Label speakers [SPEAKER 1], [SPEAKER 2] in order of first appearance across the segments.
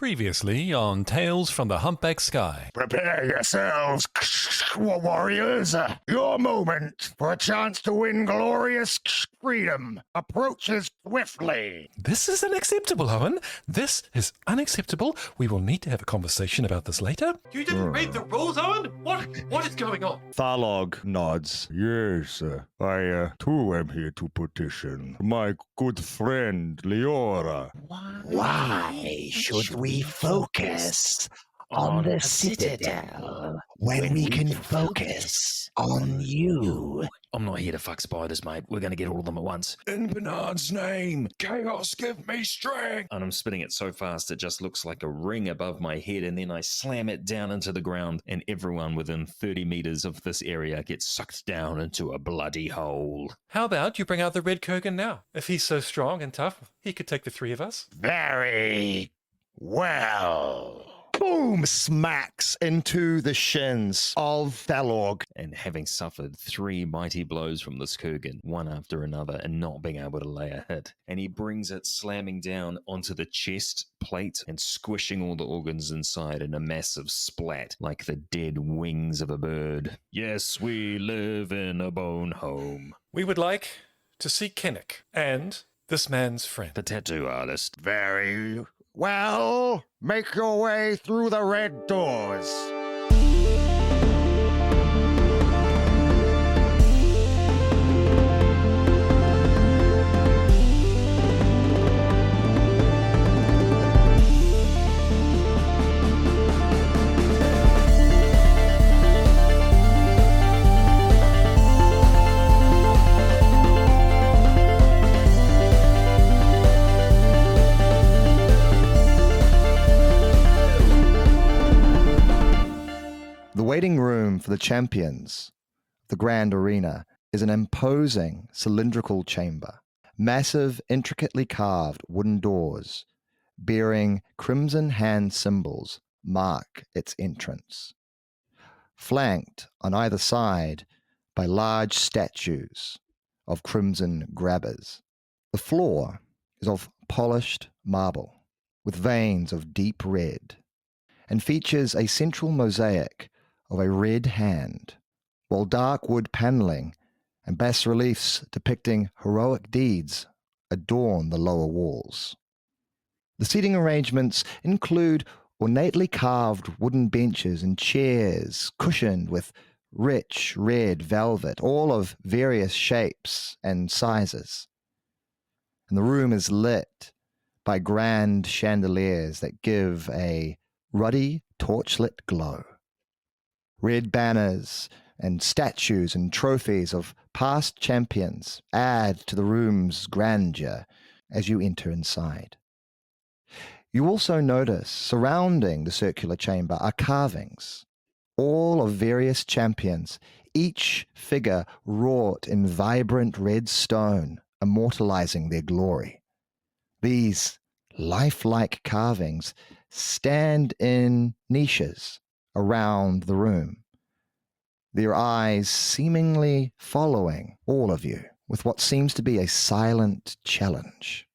[SPEAKER 1] Previously on Tales from the Humpback Sky.
[SPEAKER 2] Prepare yourselves, warriors. Your moment for a chance to win glorious freedom approaches swiftly.
[SPEAKER 1] This is unacceptable, Owen. This is unacceptable. We will need to have a conversation about this later.
[SPEAKER 3] You didn't read the rules, Owen? What is going on?
[SPEAKER 4] Thalog nods.
[SPEAKER 2] Yes, I too am here to petition my good friend Leora.
[SPEAKER 5] Why should we focus on the Citadel when we can focus on you?
[SPEAKER 3] I'm not here to fuck spiders, mate. We're going to get all of them at once.
[SPEAKER 4] In Bernard's name, chaos give me strength.
[SPEAKER 3] And I'm spinning it so fast it just looks like a ring above my head, and then I slam it down into the ground, and everyone within 30 meters of this area gets sucked down into a bloody hole.
[SPEAKER 1] How about you bring out the Red Kurgan now? If he's so strong and tough, he could take the three of us.
[SPEAKER 2] Very well.
[SPEAKER 4] Boom! Smacks into the shins of Thalog.
[SPEAKER 3] And having suffered 3 mighty blows from this Kurgan, one after another, and not being able to lay a hit, and he brings it slamming down onto the chest plate and squishing all the organs inside in a massive splat like the dead wings of a bird. Yes, we live in a bone home.
[SPEAKER 1] We would like to see Kinnick and this man's friend.
[SPEAKER 3] The tattoo artist.
[SPEAKER 2] Very well. Make your way through the red doors.
[SPEAKER 4] The waiting room for the champions, the grand arena, is an imposing cylindrical chamber. Massive, intricately carved wooden doors bearing crimson hand symbols mark its entrance, flanked on either side by large statues of crimson grabbers. The floor is of polished marble with veins of deep red and features a central mosaic of a red hand, while dark wood paneling and bas-reliefs depicting heroic deeds adorn the lower walls. The seating arrangements include ornately carved wooden benches and chairs cushioned with rich red velvet, all of various shapes and sizes. And the room is lit by grand chandeliers that give a ruddy torchlit glow. Red banners and statues and trophies of past champions add to the room's grandeur as you enter inside. You also notice surrounding the circular chamber are carvings, all of various champions, each figure wrought in vibrant red stone, immortalizing their glory. These lifelike carvings stand in niches around the room, their eyes seemingly following all of you with what seems to be a silent challenge.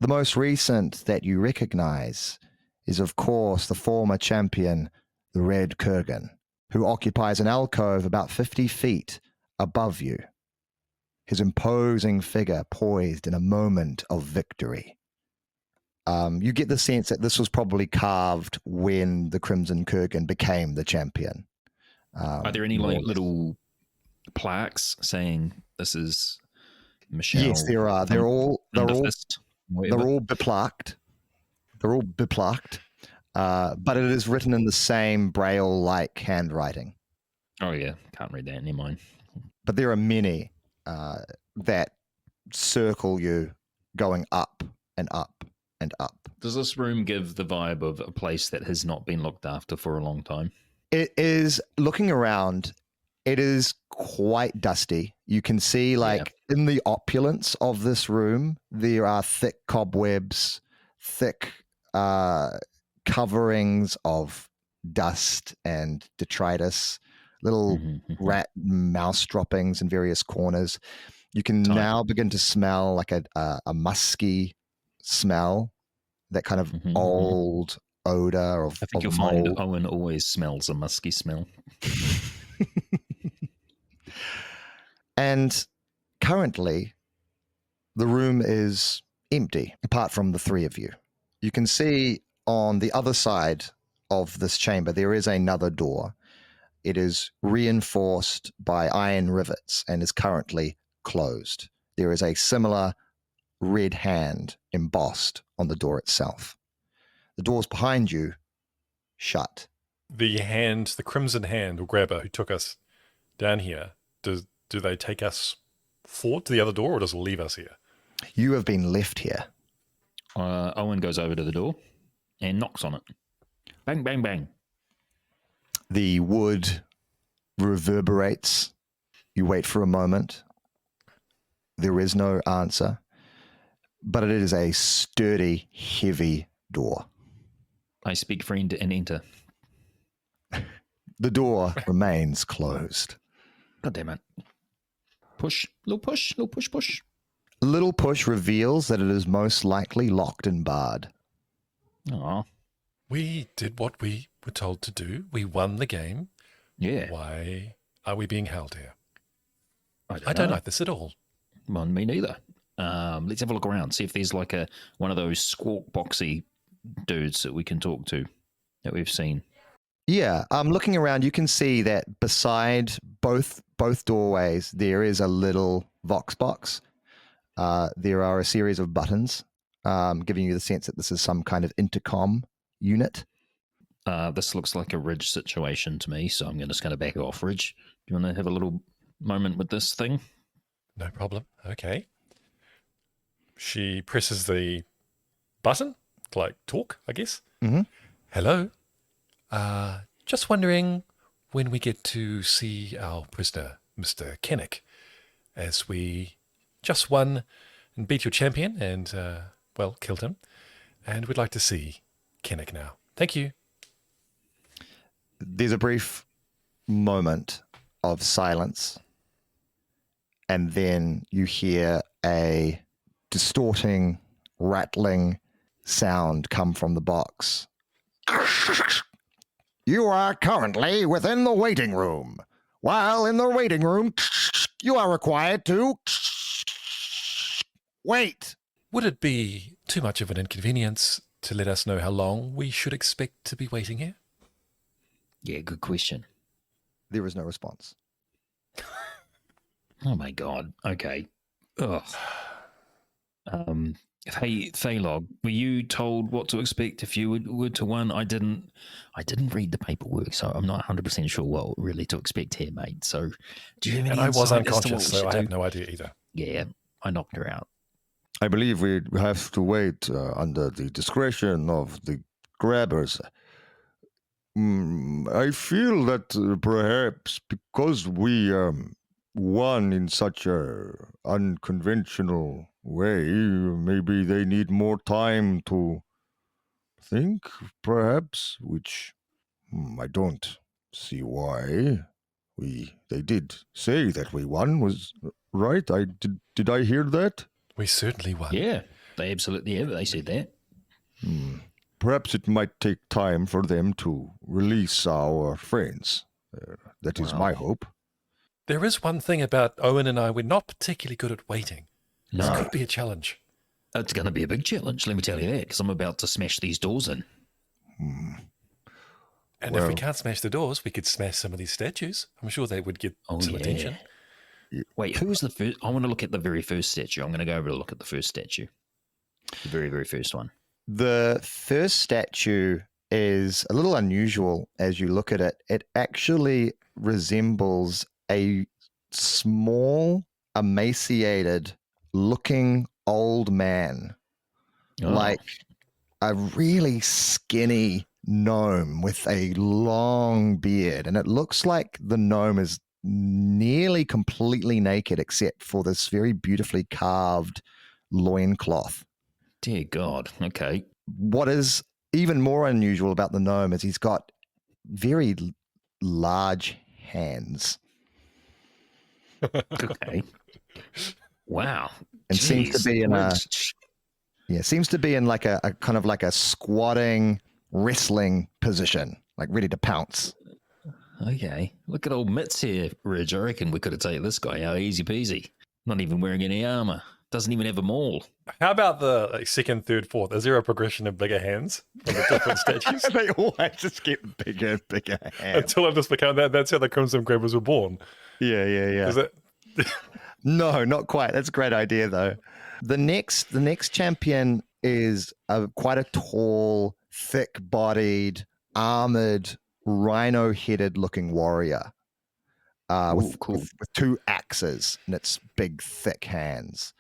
[SPEAKER 4] The most recent that you recognize is, of course, the former champion, the Red Kurgan, who occupies an alcove about 50 feet above you, his imposing figure poised in a moment of victory. You get the sense that this was probably carved when the Crimson Kurgan became the champion.
[SPEAKER 3] Are there any little plaques saying this is Michelle?
[SPEAKER 4] Yes, there are. They're all beplaqued. They're all beplaqued, but it is written in the same Braille-like handwriting.
[SPEAKER 3] Oh yeah, can't read that. Never mind.
[SPEAKER 4] But there are many that circle you, going up and up and up.
[SPEAKER 3] Does this room give the vibe of a place that has not been looked after for a long time?
[SPEAKER 4] It is, looking around, it is quite dusty. You can see, in the opulence of this room, there are thick cobwebs, thick coverings of dust and detritus, little rat mouse droppings in various corners. You can now begin to smell like a musky smell that kind of
[SPEAKER 3] Mhm, mhm.
[SPEAKER 4] old odor of,
[SPEAKER 3] I think you'll find Owen always smells a musky smell.
[SPEAKER 4] And currently, the room is empty, apart from the three of you. You can see on the other side of this chamber, there is another door. It is reinforced by iron rivets and is currently closed. There is a similar red hand embossed on the door itself. The doors behind you shut.
[SPEAKER 1] The crimson hand or grabber who took us down here, do they take us forward to the other door or does it leave us here?
[SPEAKER 4] You have been left here.
[SPEAKER 3] Owen goes over to the door and knocks on it. Bang, bang, bang.
[SPEAKER 4] The wood reverberates. You wait for a moment. There is no answer, but it is a sturdy, heavy door.
[SPEAKER 3] I speak friend and enter.
[SPEAKER 4] The door remains closed.
[SPEAKER 3] God damn it. Push, little push, little push, push.
[SPEAKER 4] A little push reveals that it is most likely locked and barred.
[SPEAKER 3] Aw,
[SPEAKER 1] We did what we were told to do. We won the game.
[SPEAKER 3] yeah.
[SPEAKER 1] Why are we being held here?
[SPEAKER 3] I
[SPEAKER 1] I don't like this at all.
[SPEAKER 3] Well, me neither. Let's have a look around, see if there's like one of those squawk boxy dudes that we can talk to that we've seen.
[SPEAKER 4] Yeah, looking around, you can see that beside both doorways, there is a little vox box. There are a series of buttons, giving you the sense that this is some kind of intercom unit.
[SPEAKER 3] This looks like a Ridge situation to me, so I'm just going to back off. Ridge, do you want to have a little moment with this thing?
[SPEAKER 1] No problem. Okay. She presses the button, like talk, I guess.
[SPEAKER 4] Mm-hmm.
[SPEAKER 1] Hello. Just wondering when we get to see our prisoner, Mr. Kennick, as we just won and beat your champion and, killed him. And we'd like to see Kennick now. Thank you.
[SPEAKER 4] There's a brief moment of silence, and then you hear a distorting, rattling sound come from the box. You are currently within the waiting room. While in the waiting room, you are required to wait.
[SPEAKER 1] Would it be too much of an inconvenience to let us know how long we should expect to be waiting here?
[SPEAKER 3] Yeah, good question.
[SPEAKER 4] There is no response.
[SPEAKER 3] Oh my god. Okay. Ugh. Hey, Thaylog, were you told what to expect if you were to win? I didn't read the paperwork, so I'm not 100% sure what really to expect here, mate. So, do you have any
[SPEAKER 1] And I was
[SPEAKER 3] insight as to what
[SPEAKER 1] unconscious,
[SPEAKER 3] we
[SPEAKER 1] so I
[SPEAKER 3] should
[SPEAKER 1] have
[SPEAKER 3] do?
[SPEAKER 1] no idea either.
[SPEAKER 3] Yeah, I knocked her out.
[SPEAKER 6] I believe we have to wait under the discretion of the grabbers. I feel that perhaps because we won in such a unconventional way, maybe they need more time to think, perhaps, which I don't see why. They did say that we won, was right? Did I hear that?
[SPEAKER 1] We certainly won.
[SPEAKER 3] Yeah, they absolutely have. They said that.
[SPEAKER 6] Perhaps it might take time for them to release our friends. That is my hope.
[SPEAKER 1] There is one thing about Owen and I, we're not particularly good at waiting. This
[SPEAKER 3] No.
[SPEAKER 1] could be a challenge.
[SPEAKER 3] It's going to be a big challenge, let me tell you that, because I'm about to smash these doors in.
[SPEAKER 1] And if we can't smash the doors, we could smash some of these statues. I'm sure they would get some attention.
[SPEAKER 3] Wait, who was the first? I want to look at the very first statue. I'm going to go over to look at the first statue. The very, very first one.
[SPEAKER 4] The first statue is a little unusual as you look at it. It actually resembles a small, emaciated looking old man.
[SPEAKER 3] Oh.
[SPEAKER 4] Like a really skinny gnome with a long beard. And it looks like the gnome is nearly completely naked except for this very beautifully carved loincloth.
[SPEAKER 3] Dear God. Okay.
[SPEAKER 4] What is even more unusual about the gnome is he's got very large hands
[SPEAKER 3] Okay. Wow.
[SPEAKER 4] and seems to
[SPEAKER 3] Jeez.
[SPEAKER 4] be in a Yeah, seems to be in like a kind of like a squatting wrestling position, like ready to pounce.
[SPEAKER 3] Okay. Look at old Mitts here, Ridge. I reckon we could have taken this guy out easy peasy. Not even wearing any armor. Doesn't even have a maul.
[SPEAKER 1] How about the second, third, fourth? Is there a progression of bigger hands from the different statues?
[SPEAKER 4] They always just get bigger and bigger hands.
[SPEAKER 1] Until I've just become that. That's how the Crimson Grabbers were born.
[SPEAKER 4] Yeah.
[SPEAKER 1] Is it?
[SPEAKER 4] No, not quite. That's a great idea, though. The next champion is quite a tall, thick-bodied, armored, rhino-headed looking warrior with two axes and its big, thick hands.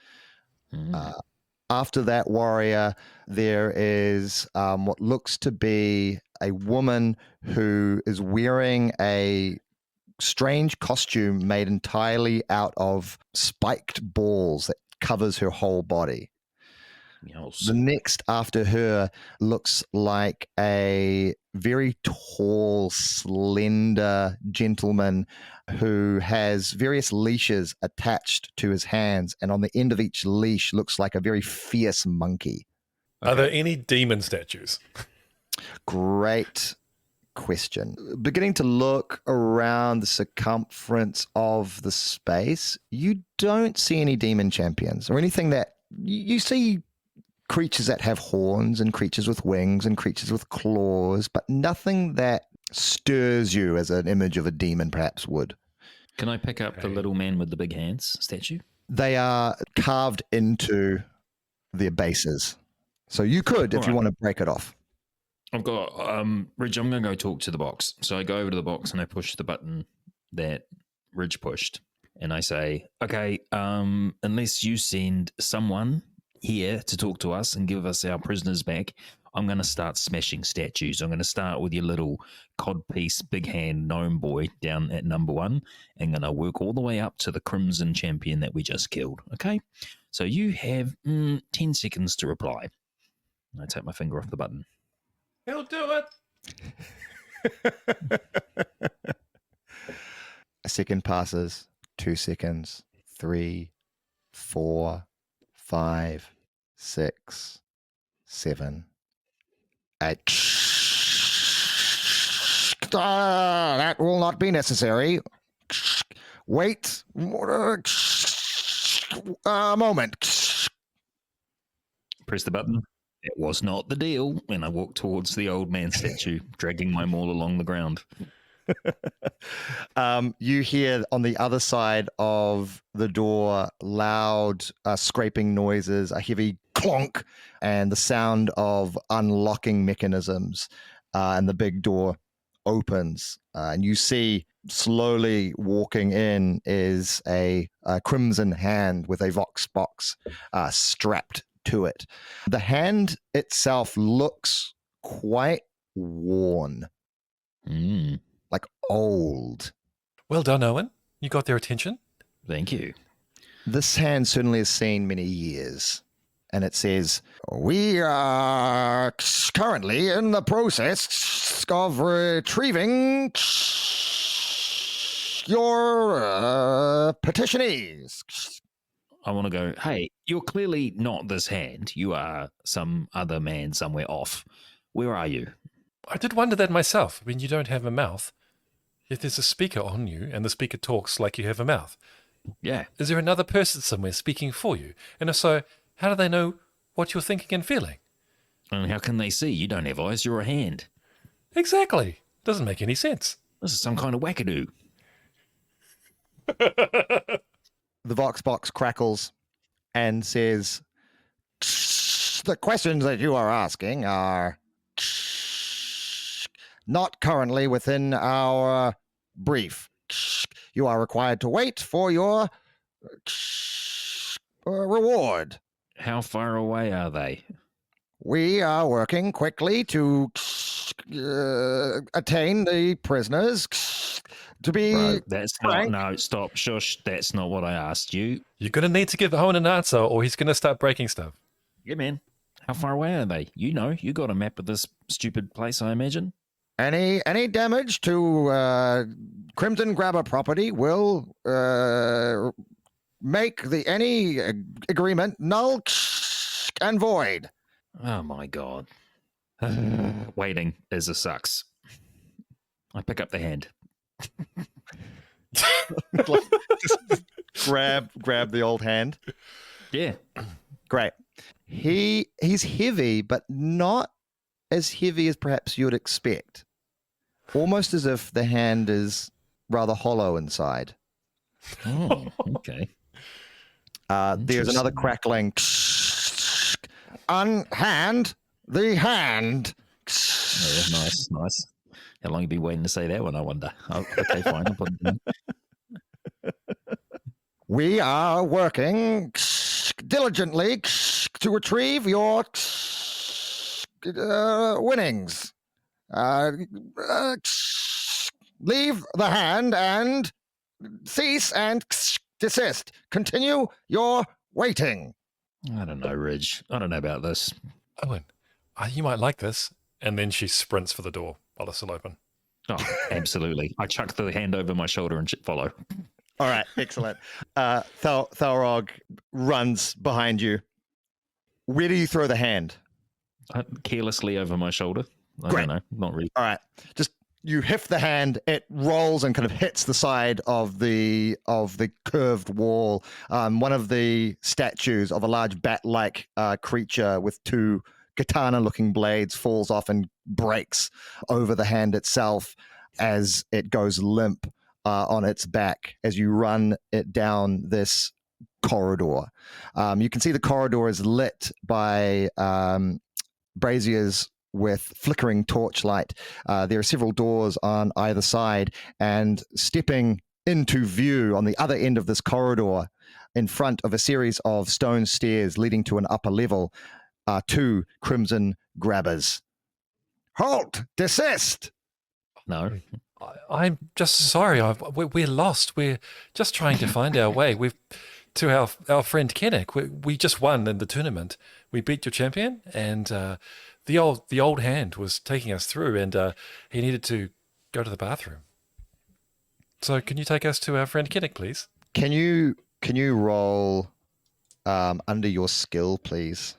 [SPEAKER 4] After that warrior, there is what looks to be a woman who is wearing a strange costume made entirely out of spiked balls that covers her whole body.
[SPEAKER 3] Yes.
[SPEAKER 4] The next after her looks like a very tall, slender gentleman who has various leashes attached to his hands, and on the end of each leash looks like a very fierce monkey.
[SPEAKER 1] Are there any demon statues?
[SPEAKER 4] Great question. Beginning to look around the circumference of the space, you don't see any demon champions or anything that you see. Creatures that have horns and creatures with wings and creatures with claws, but nothing that stirs you as an image of a demon perhaps would.
[SPEAKER 3] Can I pick up the little man with the big hands statue?
[SPEAKER 4] They are carved into their bases. So you could, if you want to break it off.
[SPEAKER 3] I've got, Ridge, I'm going to go talk to the box. So I go over to the box and I push the button that Ridge pushed. And I say, okay, unless you send someone here to talk to us and give us our prisoners back, I'm going to start smashing statues. I'm going to start with your little codpiece, big hand gnome boy down at number 1 and going to work all the way up to the Crimson Champion that we just killed. Okay? So you have 10 seconds to reply. And I take my finger off the button.
[SPEAKER 1] He'll do it.
[SPEAKER 4] A second passes, 2 seconds, 3, 4, 5, 6, 7, 8. That will not be necessary. Wait a moment.
[SPEAKER 3] Press the button. It was not the deal. And I walk towards the old man statue, dragging my maul along the ground.
[SPEAKER 4] You hear on the other side of the door loud scraping noises, a heavy clonk, and the sound of unlocking mechanisms, and the big door opens, and you see slowly walking in is a crimson hand with a vox box strapped to it. The hand itself looks quite worn. Like old.
[SPEAKER 1] Well done, Owen. You got their attention.
[SPEAKER 3] Thank you.
[SPEAKER 4] This hand certainly has seen many years. And it says, we are currently in the process of retrieving your petitionees.
[SPEAKER 3] I want to go, hey, you're clearly not this hand. You are some other man somewhere off. Where are you?
[SPEAKER 1] I did wonder that myself. I mean, you don't have a mouth. Yet there's a speaker on you, and the speaker talks like you have a mouth.
[SPEAKER 3] Yeah.
[SPEAKER 1] Is there another person somewhere speaking for you? And if so, how do they know what you're thinking and feeling?
[SPEAKER 3] And how can they see? You don't have eyes. You're a hand.
[SPEAKER 1] Exactly. Doesn't make any sense.
[SPEAKER 3] This is some kind of wackadoo.
[SPEAKER 4] The vox box crackles and says, the questions that you are asking are not currently within our brief. You are required to wait for your reward.
[SPEAKER 3] How far away are they?
[SPEAKER 4] We are working quickly to attain the prisoners. To be
[SPEAKER 3] Bro, that's
[SPEAKER 4] frank,
[SPEAKER 3] not, no, stop, shush, that's not what I asked you.
[SPEAKER 1] You're going to need to give Owen an answer, or he's going to start breaking stuff.
[SPEAKER 3] Yeah, man. How far away are they? You know, you got a map of this stupid place, I imagine.
[SPEAKER 4] any damage to Crimson Grabber property will make any agreement null
[SPEAKER 2] and void.
[SPEAKER 3] Oh my god. Waiting is a sucks. I pick up the hand.
[SPEAKER 4] grab the old hand.
[SPEAKER 3] Yeah.
[SPEAKER 4] Great. He's heavy, but not as heavy as perhaps you'd expect. Almost as if the hand is rather hollow inside.
[SPEAKER 3] Oh, okay.
[SPEAKER 4] There's another crackling.
[SPEAKER 2] Unhand the hand.
[SPEAKER 3] Oh, nice, nice. How long you been waiting to say that one, I wonder? Oh, okay, fine. I'll put it in.
[SPEAKER 2] We are working diligently to retrieve your winnings. Leave the hand and cease and desist. Continue your waiting.
[SPEAKER 3] I don't know, Ridge. I don't know about this.
[SPEAKER 1] Owen, you might like this. And then she sprints for the door while it's still open.
[SPEAKER 3] Oh, absolutely. I chuck the hand over my shoulder and follow.
[SPEAKER 4] All right, excellent. Thalrog runs behind you. Where do you throw the hand?
[SPEAKER 3] Carelessly over my shoulder. I
[SPEAKER 4] Great.
[SPEAKER 3] don't know. Not really.
[SPEAKER 4] All right, just you heft the hand. It rolls and kind of hits the side of the curved wall. One of the statues of a large bat-like creature with two katana-looking blades falls off and breaks over the hand itself as it goes limp on its back as you run it down this corridor. You can see the corridor is lit by braziers with flickering torchlight. There are several doors on either side, and stepping into view on the other end of this corridor in front of a series of stone stairs leading to an upper level are two crimson grabbers.
[SPEAKER 2] Halt! Desist!
[SPEAKER 3] No.
[SPEAKER 1] I'm just sorry. We're lost. We're just trying to find our way. To our friend Kennick. We just won in the tournament. We beat your champion, and the old hand was taking us through, and he needed to go to the bathroom. So can you take us to our friend Kennick, please?
[SPEAKER 4] Can you roll under your skill, please?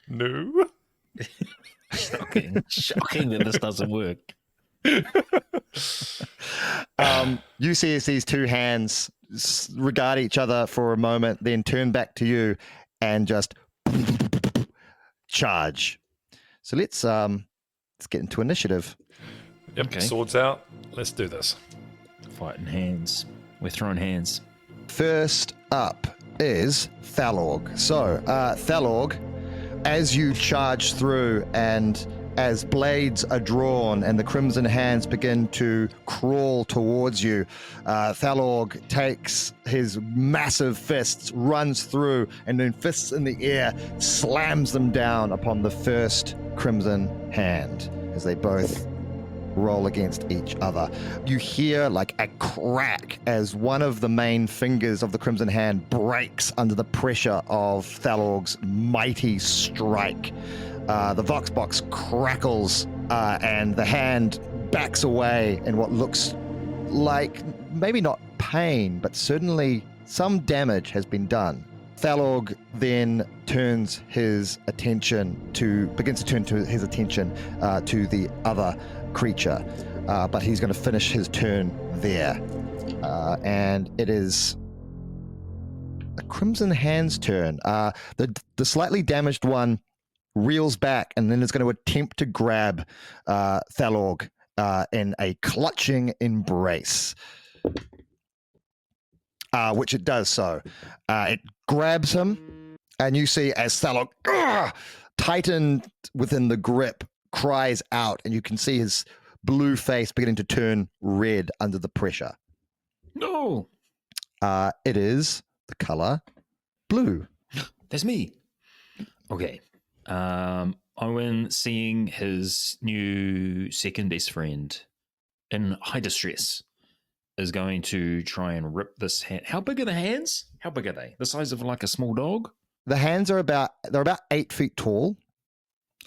[SPEAKER 1] No.
[SPEAKER 3] Shocking that this doesn't work.
[SPEAKER 4] You see as these two hands regard each other for a moment, then turn back to you and just charge. So let's get into initiative.
[SPEAKER 1] Yep.
[SPEAKER 3] Okay.
[SPEAKER 1] Swords out. Let's do this.
[SPEAKER 3] Fighting hands. We're throwing hands.
[SPEAKER 4] First up is Thalorg. So, Thalorg, as you charge through and as blades are drawn and the crimson hands begin to crawl towards you, Thalorg takes his massive fists, runs through, and then fists in the air, slams them down upon the first crimson hand as they both roll against each other. You hear like a crack as one of the main fingers of the crimson hand breaks under the pressure of Thalorg's mighty strike. The Vox box crackles and the hand backs away in what looks like maybe not pain, but certainly some damage has been done. Thalorg then begins to turn his attention to the other creature, but he's going to finish his turn there. And it is a Crimson Hand's turn. The slightly damaged one reels back and then is going to attempt to grab Thalorg in a clutching embrace. Which it does so. It grabs him, and you see as Thalorg, tightened within the grip, cries out, and you can see his blue face beginning to turn red under the pressure.
[SPEAKER 3] No.
[SPEAKER 4] It is the color blue.
[SPEAKER 3] That's me. Okay. Owen, seeing his new second best friend in high distress, is going to try and rip this hand. How big are the hands? How big are they? The size of like a small dog?
[SPEAKER 4] The hands are about 8 feet tall.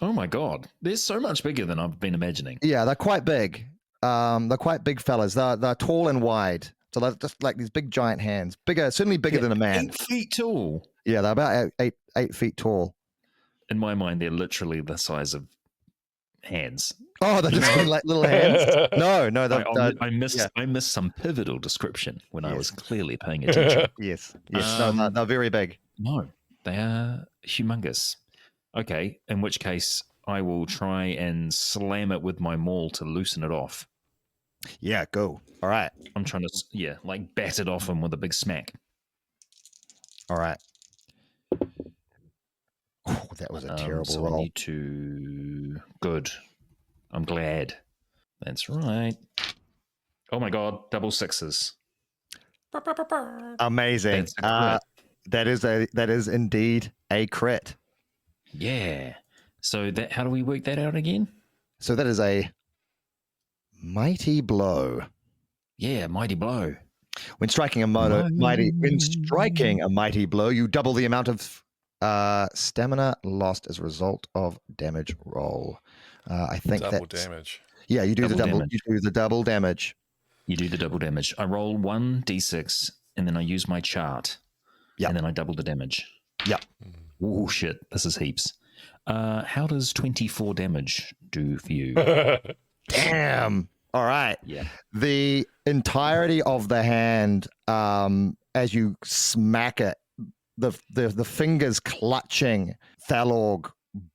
[SPEAKER 3] Oh my god. They're so much bigger than I've been imagining.
[SPEAKER 4] Yeah, they're quite big. They're quite big fellas. They're tall and wide. So they're just like these big giant hands, certainly bigger than a man.
[SPEAKER 3] 8 feet tall.
[SPEAKER 4] Yeah, they're about eight feet tall.
[SPEAKER 3] In my mind, they're literally the size of hands.
[SPEAKER 4] Oh, they're just like little hands. No,
[SPEAKER 3] I missed some pivotal description when I was clearly paying attention.
[SPEAKER 4] yes. No, they're very big.
[SPEAKER 3] No, they are humongous. Okay, in which case I will try and slam it with my maul to loosen it off.
[SPEAKER 4] Yeah, go. All right.
[SPEAKER 3] I'm trying to, bat it off him with a big smack.
[SPEAKER 4] All right. Oh, that was a terrible roll.
[SPEAKER 3] I need to... Good. I'm glad. That's right. Oh my God, double sixes.
[SPEAKER 4] Amazing. That is indeed a crit.
[SPEAKER 3] Yeah. So how do we work that out again?
[SPEAKER 4] So that is a mighty blow.
[SPEAKER 3] Yeah, mighty blow.
[SPEAKER 4] When striking a mighty blow, you double the amount of stamina lost as a result of damage roll. I think
[SPEAKER 1] double damage.
[SPEAKER 4] Yeah, you do the double.
[SPEAKER 3] Damage.
[SPEAKER 4] You do the double damage.
[SPEAKER 3] You do the double damage. I roll 1d6 and then I use my chart.
[SPEAKER 4] Yeah.
[SPEAKER 3] And then I double the damage.
[SPEAKER 4] Yeah.
[SPEAKER 3] Oh shit! This is heaps. How does 24 damage do for you?
[SPEAKER 4] Damn. All right.
[SPEAKER 3] Yeah.
[SPEAKER 4] The entirety of the hand, as you smack it, the fingers clutching Thalorg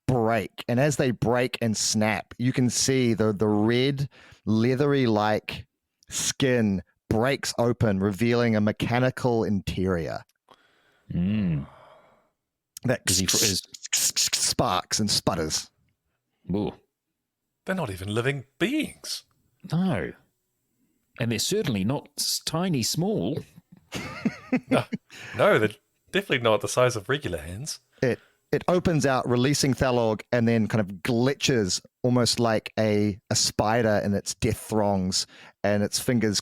[SPEAKER 4] break, and as they break and snap, you can see the red, leathery like skin breaks open, revealing a mechanical interior. That sparks and sputters.
[SPEAKER 3] Ooh.
[SPEAKER 1] They're not even living beings.
[SPEAKER 3] No. And they're certainly not tiny small.
[SPEAKER 1] No, they're definitely not the size of regular hands.
[SPEAKER 4] It opens out, releasing Thalorg, and then kind of glitches almost like a spider in its death throngs, and its fingers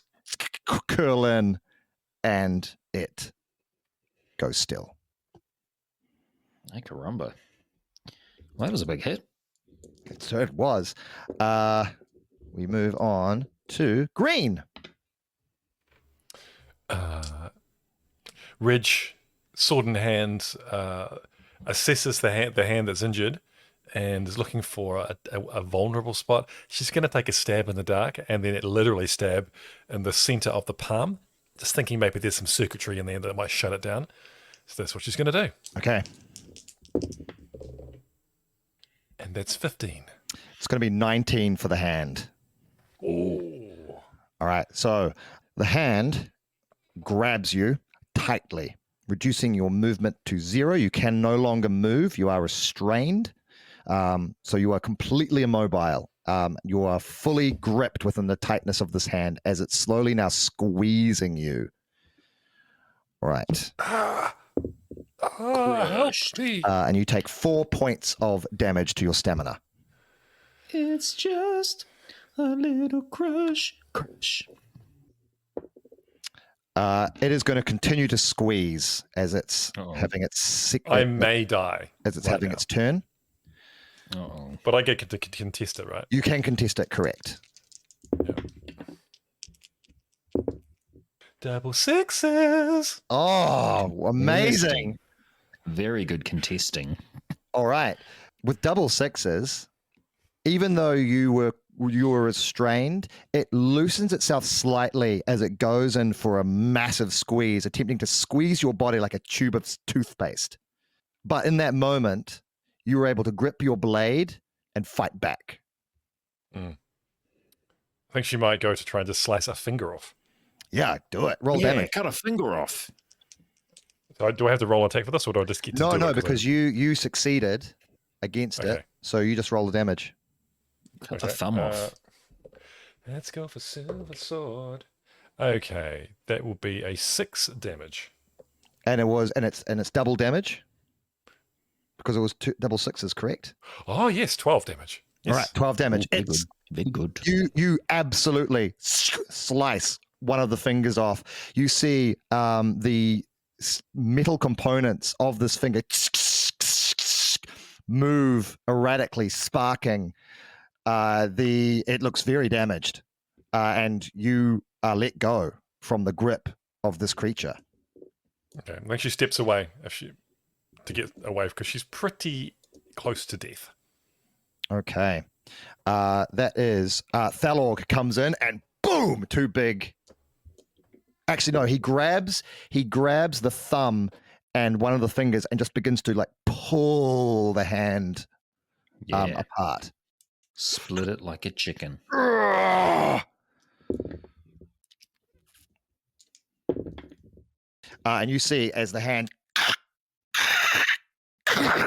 [SPEAKER 4] curl in, and it goes still.
[SPEAKER 3] Ay, caramba. Well, that was a big hit.
[SPEAKER 4] So it was. We move on to green.
[SPEAKER 1] Ridge, sword in hand, assesses the hand that's injured and is looking for a vulnerable spot. She's going to take a stab in the dark and then literally stab in the center of the palm, just thinking maybe there's some circuitry in there that might shut it down. So that's what she's going to do.
[SPEAKER 4] Okay.
[SPEAKER 1] And that's 15.
[SPEAKER 4] It's going to be 19 for the hand.
[SPEAKER 1] Oh.
[SPEAKER 4] All right. So the hand grabs you tightly, reducing your movement to 0. You can no longer move. You are restrained. So you are completely immobile. You are fully gripped within the tightness of this hand as it's slowly now squeezing you. All right.
[SPEAKER 1] Help me.
[SPEAKER 4] And you take 4 points of damage to your stamina.
[SPEAKER 3] It's just a little crush.
[SPEAKER 4] It is going to continue to squeeze as it's having its
[SPEAKER 1] I may die.
[SPEAKER 4] as it's having its turn.
[SPEAKER 1] But I get to contest it, right?
[SPEAKER 4] You can contest it, correct?
[SPEAKER 1] Double sixes.
[SPEAKER 4] Oh, amazing.
[SPEAKER 3] Very good contesting.
[SPEAKER 4] All right. With double sixes, even though you were restrained, it loosens itself slightly as it goes in for a massive squeeze, attempting to squeeze your body like a tube of toothpaste. But in that moment, you were able to grip your blade and fight back.
[SPEAKER 1] I think she might go to try and just slice a finger off.
[SPEAKER 4] Yeah, do it. Roll damage.
[SPEAKER 3] Cut a finger off.
[SPEAKER 1] So do I have to roll an attack for this, or do I just get to do it?
[SPEAKER 4] No, because you succeeded against it, so you just roll the damage.
[SPEAKER 3] Cut the thumb off.
[SPEAKER 1] Let's go for silver sword. Okay, that will be a 6 damage.
[SPEAKER 4] And it's double damage because it was double sixes, correct?
[SPEAKER 1] Oh yes, 12 damage. Yes.
[SPEAKER 4] All right, 12 damage.
[SPEAKER 3] Very good. Very good.
[SPEAKER 4] You absolutely slice one of the fingers off. You see the metal components of this finger move erratically, sparking. It looks very damaged, and you are let go from the grip of this creature.
[SPEAKER 1] Okay, I think she steps away to get away because she's pretty close to death.
[SPEAKER 4] Okay. That is Thalorg comes in and boom, two big. Actually, no, he grabs the thumb and one of the fingers and just begins to like pull the hand apart.
[SPEAKER 3] Split it like a chicken.
[SPEAKER 4] And you see as the hand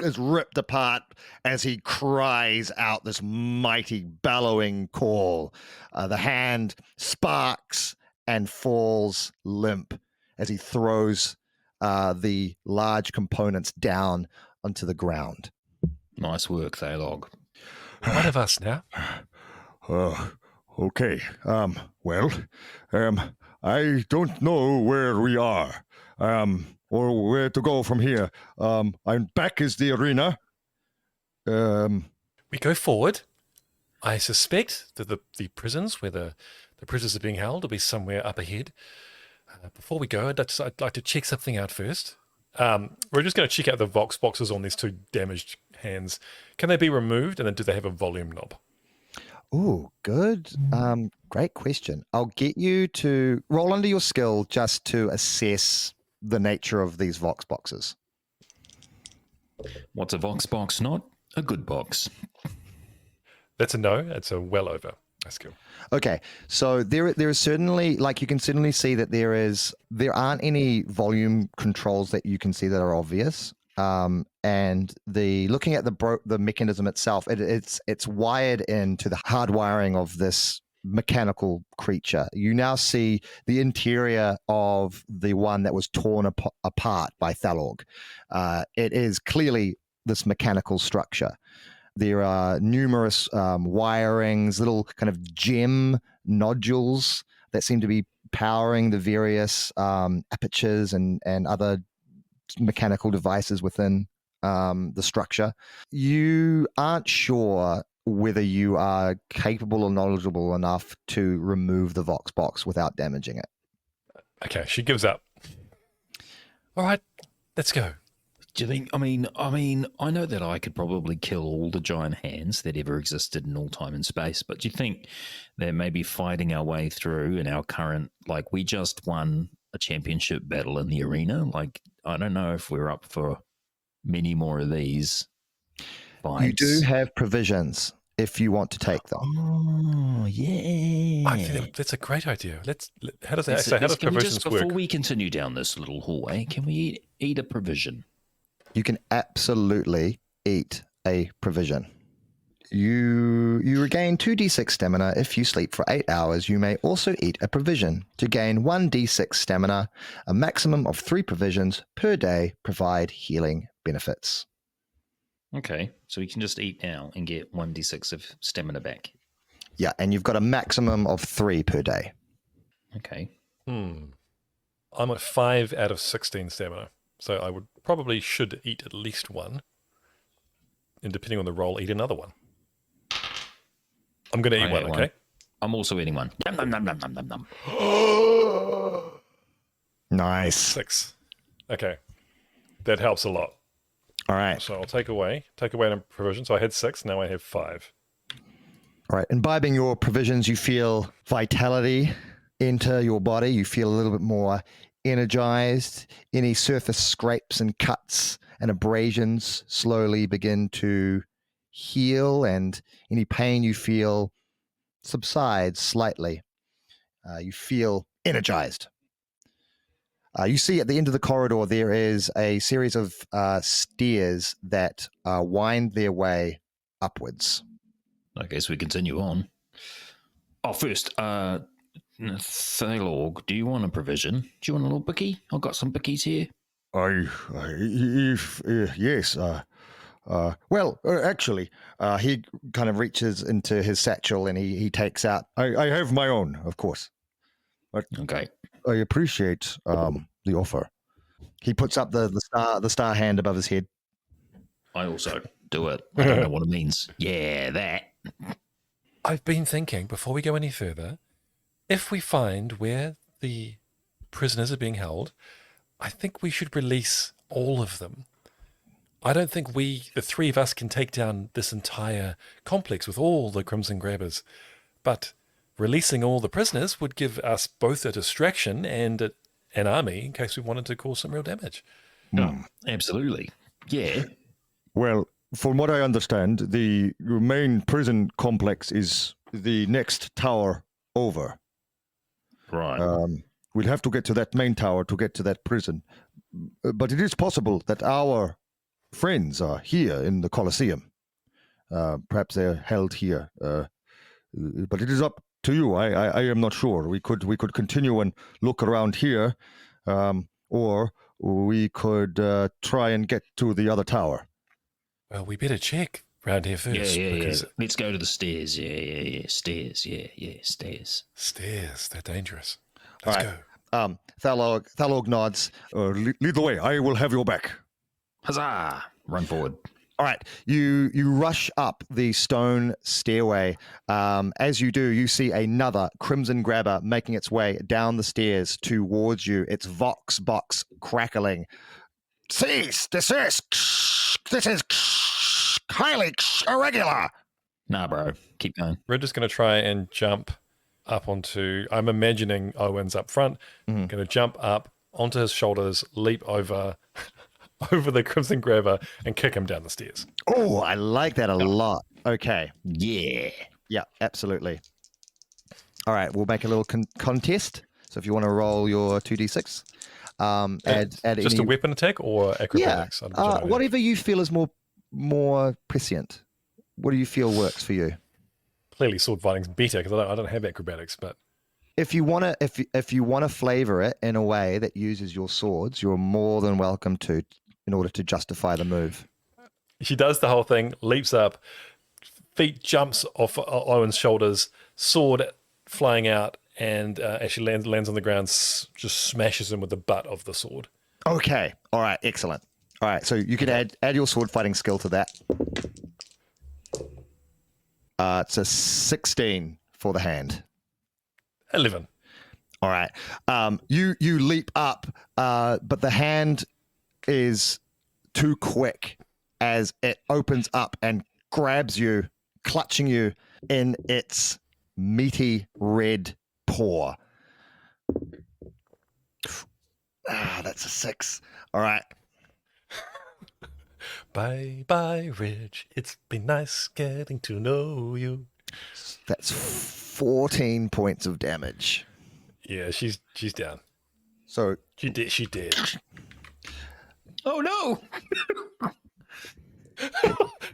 [SPEAKER 4] is ripped apart as he cries out this mighty bellowing call. The hand sparks and falls limp as he throws the large components down onto the ground.
[SPEAKER 3] Nice work, Thalog.
[SPEAKER 1] One of us now.
[SPEAKER 6] Okay. Well, I don't know where we are, or where to go from here. I'm back as the arena.
[SPEAKER 1] We go forward. I suspect that the prisons where the prisoners are being held will be somewhere up ahead. Before we go, I'd like to check something out first. We're just going to check out the Vox boxes on these two damaged hands. Can they be removed, and then do they have a volume knob?
[SPEAKER 4] Oh, good. Great question. I'll get you to roll under your skill just to assess the nature of these Vox boxes.
[SPEAKER 3] What's a Vox box? Not a good box.
[SPEAKER 1] That's a no. That's a well over a skill.
[SPEAKER 4] Okay, so there is certainly, like you can certainly see that there aren't any volume controls that you can see that are obvious. And looking at the mechanism itself, it's wired into the hardwiring of this mechanical creature. You now see the interior of the one that was torn apart by Thalorg. It is clearly this mechanical structure. There are numerous wirings, little kind of gem nodules that seem to be powering the various apertures and other mechanical devices within the structure. You aren't sure whether you are capable or knowledgeable enough to remove the Vox box without damaging it.
[SPEAKER 1] Okay, she gives up. All right, let's go.
[SPEAKER 3] Do you think? I mean, I know that I could probably kill all the giant hands that ever existed in all time and space, but do you think that maybe fighting our way through in our current, like, we just won a championship battle in the arena? Like, I don't know if we're up for many more of these fights.
[SPEAKER 4] You do have provisions if you want to take them.
[SPEAKER 3] Oh, yeah.
[SPEAKER 1] I think that's a great idea. How does
[SPEAKER 3] Can we
[SPEAKER 1] provisions
[SPEAKER 3] just,
[SPEAKER 1] work?
[SPEAKER 3] before we continue down this little hallway, can we eat a provision?
[SPEAKER 4] You can absolutely eat a provision. You regain 2d6 stamina if you sleep for 8 hours. You may also eat a provision. To gain 1d6 stamina, a maximum of 3 provisions per day provide healing benefits.
[SPEAKER 3] Okay, so we can just eat now and get 1d6 of stamina back.
[SPEAKER 4] Yeah, and you've got a maximum of 3 per day.
[SPEAKER 3] Okay.
[SPEAKER 1] I'm at 5 out of 16 stamina, so I should eat at least one, and depending on the roll, eat another one. I'm going to eat one, okay?
[SPEAKER 3] I'm also eating one. Yum, nom, nom, nom, nom, nom, nom.
[SPEAKER 4] Nice.
[SPEAKER 1] 6. Okay. That helps a lot.
[SPEAKER 4] All right.
[SPEAKER 1] So I'll take away a provision. So I had 6, now I have 5.
[SPEAKER 4] All right. Imbibing your provisions, you feel vitality enter your body. You feel a little bit more energized. Any surface scrapes and cuts and abrasions slowly begin to heal, and any pain you feel subsides slightly. You feel energized. You see at the end of the corridor there is a series of stairs that wind their way upwards.
[SPEAKER 3] Okay, so we continue on. Oh, first, Thalorg, do you want a provision? Do you want a little bookie? I've got some bookies here.
[SPEAKER 6] Yes. Actually,
[SPEAKER 4] He kind of reaches into his satchel and he takes out.
[SPEAKER 6] I have my own, of course. But
[SPEAKER 3] Okay.
[SPEAKER 6] I appreciate the offer.
[SPEAKER 4] He puts up the star hand above his head.
[SPEAKER 3] I also do it. I don't know what it means. Yeah, that.
[SPEAKER 1] I've been thinking, before we go any further, if we find where the prisoners are being held, I think we should release all of them. I don't think the three of us, can take down this entire complex with all the Crimson Grabbers. But releasing all the prisoners would give us both a distraction and an army in case we wanted to cause some real damage.
[SPEAKER 3] Oh, absolutely. Yeah.
[SPEAKER 6] Well, from what I understand, the main prison complex is the next tower over.
[SPEAKER 3] Right.
[SPEAKER 6] We'll have to get to that main tower to get to that prison. But it is possible that our friends are here in the Colosseum. Perhaps they're held here. But it is up to you. I am not sure. We could continue and look around here, or we could try and get to the other tower.
[SPEAKER 1] Well, we better check round here first.
[SPEAKER 3] Yeah. Let's go to the stairs. Yeah. Stairs. Yeah. Stairs.
[SPEAKER 1] Stairs, they're dangerous. Let's
[SPEAKER 6] All
[SPEAKER 1] go.
[SPEAKER 6] Thalorg nods. Lead the way. I will have your back.
[SPEAKER 3] Huzzah! Run forward.
[SPEAKER 6] All right, you rush up the stone stairway. As you do, you see another Crimson Grabber making its way down the stairs towards you. Its vox box crackling.
[SPEAKER 2] Cease! Desist! This is highly irregular.
[SPEAKER 3] Nah, bro. Keep going.
[SPEAKER 1] We're just going to try and jump up onto... I'm imagining Owen's up front.
[SPEAKER 6] Mm-hmm.
[SPEAKER 1] Going to jump up onto his shoulders, leap over the Crimson Grabber and kick him down the stairs.
[SPEAKER 6] Oh, I like that a lot. Okay.
[SPEAKER 3] Yeah.
[SPEAKER 6] Yeah, absolutely. All right, we'll make a little contest. So if you want to roll your 2d6, add
[SPEAKER 1] just
[SPEAKER 6] any...
[SPEAKER 1] a weapon attack or acrobatics?
[SPEAKER 6] Yeah, whatever you feel is more prescient. What do you feel works for you?
[SPEAKER 1] Clearly, sword fighting's better because I don't have acrobatics, but
[SPEAKER 6] If you want to, if you want to flavor it in a way that uses your swords, you're more than welcome to, in order to justify the move.
[SPEAKER 1] she does the whole thing, leaps up, feet jumps off Owen's shoulders, sword flying out, and as she lands on the ground, just smashes him with the butt of the sword.
[SPEAKER 6] Okay. All right. Excellent. All right. So you can add your sword fighting skill to that. It's a 16 for the hand.
[SPEAKER 1] 11.
[SPEAKER 6] All right. You leap up, but the hand is too quick as it opens up and grabs you, clutching you in its meaty red paw. That's a 6. All right.
[SPEAKER 1] Bye, Ridge. It's been nice getting to know you.
[SPEAKER 6] That's 14 points of damage.
[SPEAKER 1] Yeah, she's down.
[SPEAKER 6] So
[SPEAKER 1] She did.
[SPEAKER 3] Oh, no.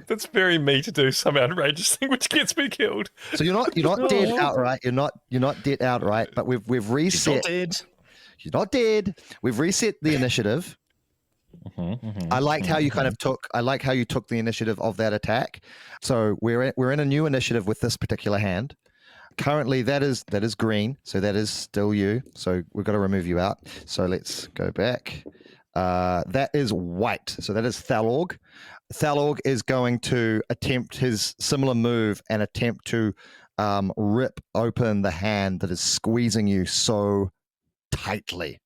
[SPEAKER 1] That's very me to do some outrageous thing which gets me killed.
[SPEAKER 6] So you're not dead outright. You're not dead outright. But we've reset. You're not dead. We've reset the initiative. I liked how you took the initiative of that attack. So we're in a new initiative with this particular hand. Currently, that is green. So that is still you. So we've got to remove you out. So let's go back. That is white. So that is Thalorg. Thalorg is going to attempt his similar move and attempt to rip open the hand that is squeezing you so tightly.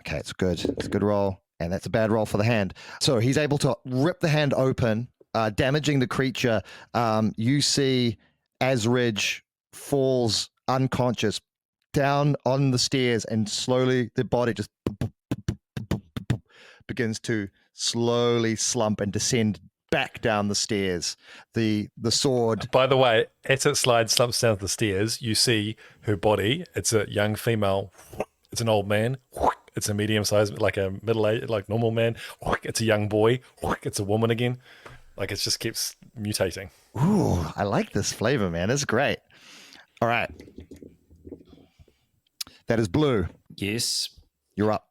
[SPEAKER 6] Okay, it's good. It's a good roll, and that's a bad roll for the hand. So he's able to rip the hand open, damaging the creature. You see as Ridge falls unconscious down on the stairs, and slowly the body just begins to slowly slump and descend back down the stairs. The sword...
[SPEAKER 1] By the way, as it slumps down the stairs, you see her body. It's a young female. It's an old man. It's a medium-sized, like a middle-aged, like normal man. It's a young boy. It's a woman again. Like it just keeps mutating.
[SPEAKER 6] Ooh, I like this flavor, man. It's great. All right. That is Blue.
[SPEAKER 3] Yes.
[SPEAKER 6] You're up.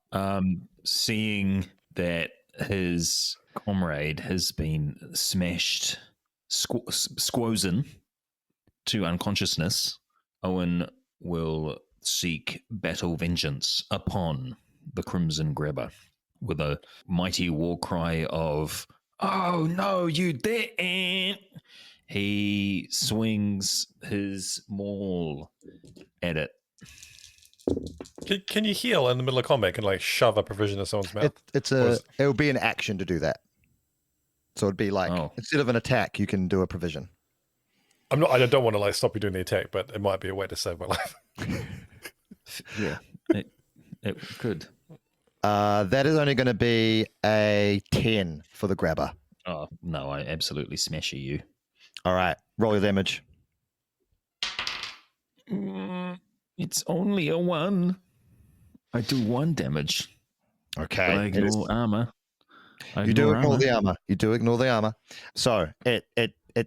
[SPEAKER 3] Seeing that his comrade has been smashed, squozen to unconsciousness, Owen will seek battle vengeance upon the Crimson Grabber with a mighty war cry of, "Oh no, you didn't!" He swings his maul at it
[SPEAKER 1] Can you heal in the middle of combat? Can like shove a provision in someone's mouth?
[SPEAKER 4] It would be an action to do that. So it'd be like instead of an attack, you can do a provision.
[SPEAKER 1] I don't want to like stop you doing the attack, but it might be a way to save my life.
[SPEAKER 3] Yeah, it could.
[SPEAKER 4] That is only going to be a 10 for the grabber.
[SPEAKER 3] Oh no, I absolutely smash you.
[SPEAKER 4] All right, roll your damage.
[SPEAKER 3] It's only a 1. I do 1 damage.
[SPEAKER 4] Okay.
[SPEAKER 3] But I ignore armor.
[SPEAKER 4] You do ignore the armor. You do ignore the armor. So it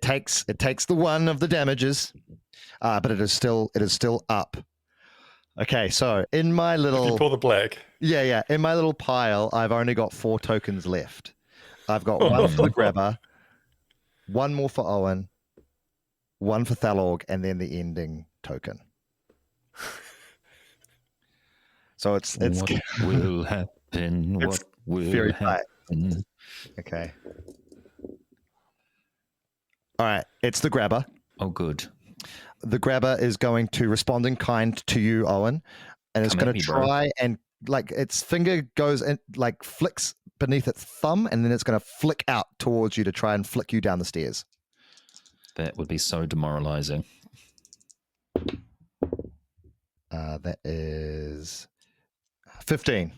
[SPEAKER 4] takes the 1 of the damages, but it is still up. Okay, so in my little
[SPEAKER 1] You pull the black.
[SPEAKER 4] Yeah. In my little pile, I've only got 4 tokens left. I've got 1 for the grabber, 1 more for Owen, 1 for Thalorg, and then the ending token. So it's
[SPEAKER 3] what will happen? What will
[SPEAKER 4] very
[SPEAKER 3] happen?
[SPEAKER 4] Okay. All right, it's the grabber.
[SPEAKER 3] Oh, good.
[SPEAKER 4] The grabber is going to respond in kind to you, Owen, and it's going to try and like its finger goes in, like flicks beneath its thumb, and then it's going to flick out towards you to try and flick you down the stairs.
[SPEAKER 3] That would be so demoralizing.
[SPEAKER 4] That is 15.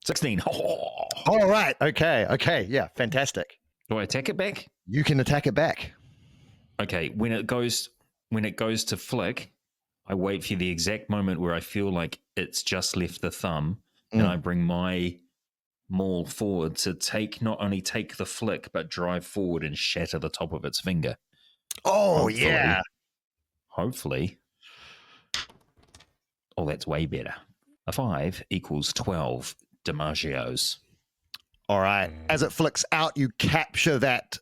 [SPEAKER 3] 16.
[SPEAKER 4] All right. Okay. Yeah. Fantastic.
[SPEAKER 3] Do I attack it back?
[SPEAKER 4] You can attack it back.
[SPEAKER 3] Okay. When it goes to flick, I wait for the exact moment where I feel like it's just left the thumb, and I bring my maul forward to not only take the flick, but drive forward and shatter the top of its finger.
[SPEAKER 4] Oh, yeah.
[SPEAKER 3] Hopefully. Oh, that's way better. A 5 equals 12 DiMaggios.
[SPEAKER 4] All right. As it flicks out, you capture that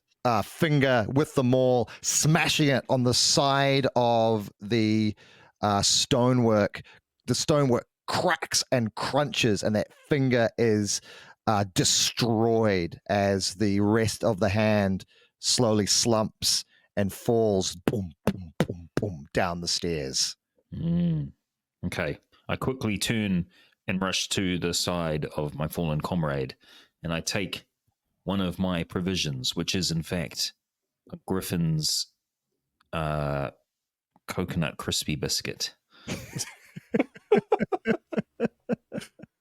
[SPEAKER 4] finger with the maul, smashing it on the side of the stonework. The stonework cracks and crunches, and that finger is destroyed as the rest of the hand slowly slumps and falls, boom, boom, boom, boom, down the stairs.
[SPEAKER 3] Okay. I quickly turn and rush to the side of my fallen comrade, and I take one of my provisions, which is in fact a Griffin's coconut crispy biscuit.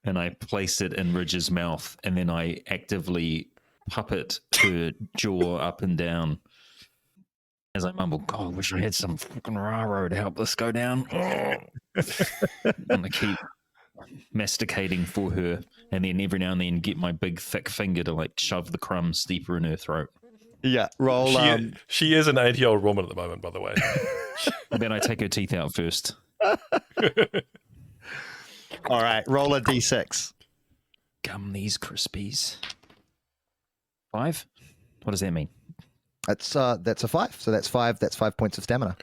[SPEAKER 3] And I place it in Ridge's mouth, and then I actively puppet her jaw up and down as I mumble, God, I wish I had some fucking railroad to help this go down. And I keep masticating for her, and then every now and then get my big thick finger to like shove the crumbs deeper in her throat.
[SPEAKER 4] Yeah, roll.
[SPEAKER 1] She is an 80-year-old woman at the moment, by the way.
[SPEAKER 3] And then I take her teeth out first.
[SPEAKER 4] All right, roll a d6.
[SPEAKER 3] Gum these crispies. 5? What does that mean?
[SPEAKER 4] That's a 5. So that's 5 points of stamina.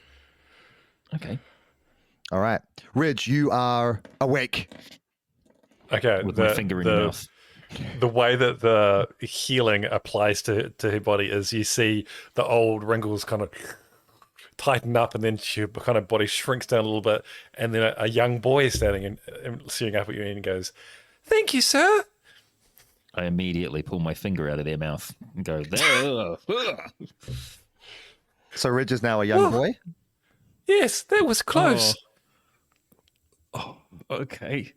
[SPEAKER 3] Okay.
[SPEAKER 4] All right. Ridge, you are awake.
[SPEAKER 1] Okay.
[SPEAKER 3] With my finger in your mouth.
[SPEAKER 1] The way that the healing applies to her body is you see the old wrinkles kind of tighten up, and then her kind of body shrinks down a little bit, and then a young boy is standing and staring up at you and goes, "Thank you, sir."
[SPEAKER 3] I immediately pull my finger out of their mouth and go,
[SPEAKER 4] So Ridge is now a young boy?
[SPEAKER 1] Yes, that was close.
[SPEAKER 3] Oh, okay.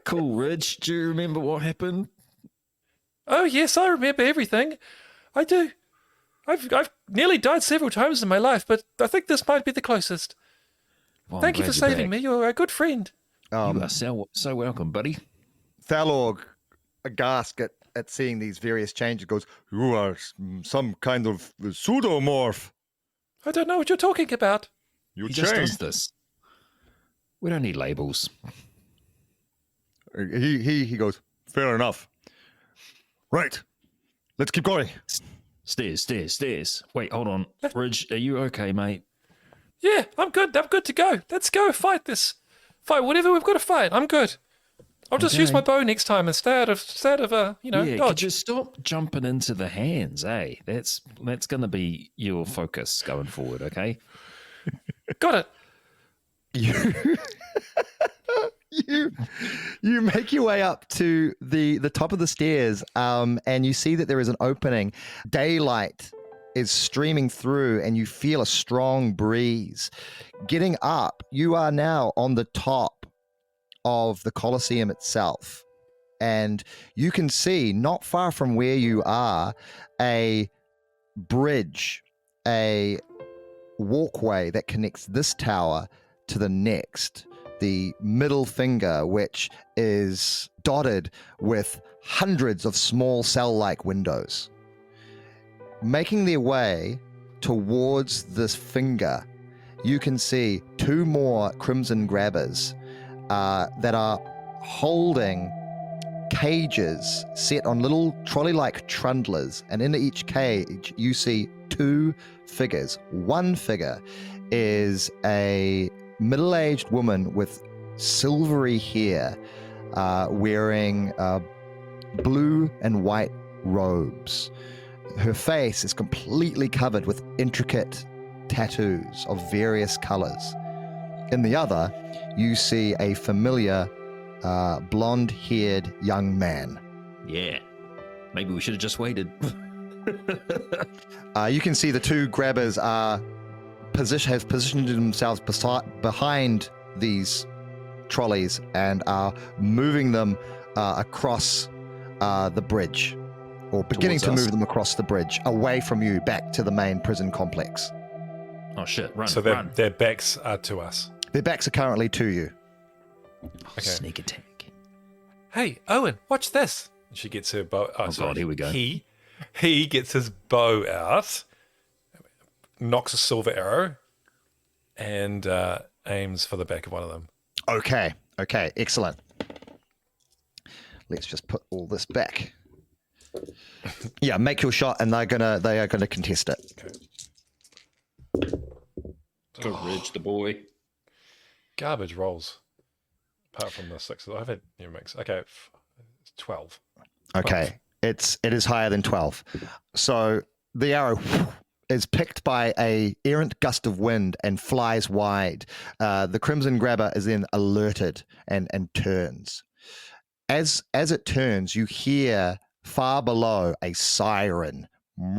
[SPEAKER 3] Cool, Ridge. Do you remember what happened?
[SPEAKER 1] Oh, yes, I remember everything. I do. I've nearly died several times in my life, but I think this might be the closest.
[SPEAKER 3] Well,
[SPEAKER 1] Thank you for saving me. You're a good friend.
[SPEAKER 3] You are so welcome, buddy.
[SPEAKER 4] Thalorg, aghast at seeing these various changes, goes,
[SPEAKER 6] You are some kind of pseudomorph.
[SPEAKER 1] I don't know what you're talking about.
[SPEAKER 6] You
[SPEAKER 3] He just does
[SPEAKER 6] changed.
[SPEAKER 3] this. We don't need labels.
[SPEAKER 6] He goes, fair enough. Right. Let's keep going.
[SPEAKER 3] Stairs. Wait, hold on. Ridge, are you okay, mate?
[SPEAKER 1] Yeah, I'm good. I'm good to go. Let's go fight this. Fight whatever we've got to fight. I'm good. I'll just use my bow next time instead of
[SPEAKER 3] Yeah,
[SPEAKER 1] dodge.
[SPEAKER 3] could you stop jumping into the hands, eh? That's going to be your focus going forward, okay?
[SPEAKER 1] Got it.
[SPEAKER 4] You, you make your way up to the top of the stairs, and you see that there is an opening. Daylight is streaming through, and you feel a strong breeze. Getting up, you are now on the top of the Colosseum itself, and you can see not far from where you are a bridge, a walkway that connects this tower to the next. The middle finger, which is dotted with hundreds of small cell-like windows. Making their way towards this finger, you can see two more crimson grabbers that are holding cages set on little trolley-like trundlers, and in each cage you see two figures. One figure is a middle-aged woman with silvery hair, wearing blue and white robes. Her face is completely covered with intricate tattoos of various colors. In the other, you see a familiar blonde-haired young man.
[SPEAKER 3] Yeah. Maybe we should have just waited.
[SPEAKER 4] You can see the two grabbers have positioned themselves behind these trolleys and are moving them across the bridge, or beginning
[SPEAKER 3] Towards
[SPEAKER 4] to
[SPEAKER 3] us.
[SPEAKER 4] move them across the bridge, away from you, back to the main prison complex.
[SPEAKER 3] Oh shit! Run!
[SPEAKER 1] So
[SPEAKER 3] run!
[SPEAKER 1] their backs are to us.
[SPEAKER 4] Their backs are currently to you.
[SPEAKER 1] Okay.
[SPEAKER 3] Sneak attack.
[SPEAKER 1] Hey, Owen, watch this. And she gets her bow. Oh, sorry.
[SPEAKER 3] God, here we go.
[SPEAKER 1] He gets his bow out, knocks a silver arrow, and aims for the back of one of them.
[SPEAKER 4] Okay, excellent. Let's just put all this back. Yeah, make your shot, and they are gonna contest it.
[SPEAKER 1] Okay.
[SPEAKER 3] Go Ridge, the boy.
[SPEAKER 1] Garbage rolls. Apart from the 6, I've had new mix. Okay, it's 12.
[SPEAKER 4] Okay, it is higher than 12. So the arrow is picked by a errant gust of wind and flies wide. The Crimson Grabber is then alerted and turns. As it turns, you hear far below a siren.
[SPEAKER 3] Popping